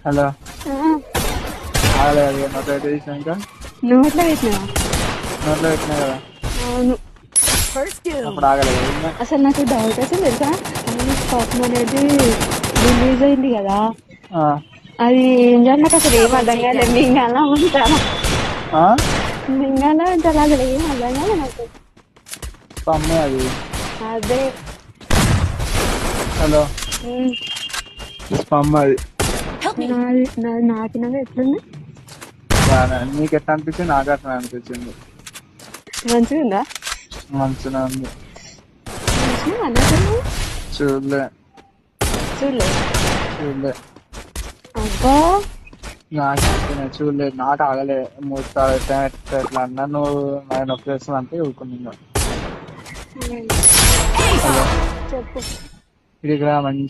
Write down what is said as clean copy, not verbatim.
Hello ఆ, ఆగలేదు నోట్లో అయితే తీసినాక నోట్లో పెట్టినా. నోట్లో పెట్టినా కదా అవును. అప్పుడు ఆగలేదు ఇంకా. అసలు నాకు డౌట్ వచ్చింది తెలుసా, పాపం అనేది రిలీజ్ అయింది కదా, ఆ, అది ఏం నాకు అసలు ఏం అర్థం కాలేదు. మింగాల ఉంటాను, ఆ? మింగాల ఉంటాను, అసలు ఏం అర్థం కాలేదు నాకు. పమ్మే అది. అదే. హలో ఉమ్, పమ్మ అది. నాది నాకినది ఎట్లుంది? నీకు ఎట్లా అనిపించింది? నాకు అట్లా అనిపించింది. మంచిగా ఉందా? మంచిగా ఉంది. మంచిగా అన్నట్టు చూడలే చూడలే. చూడలే అబ్బా, నాకు చూడలేదు. నాకు ఆగలే. మూడు సార్లు ఎట్లా అన్నా నువ్వు ఆయన నొప్పేస్తుంది అంటే ఊరుకున్నా. హలో చెప్పు. ఇది మంచి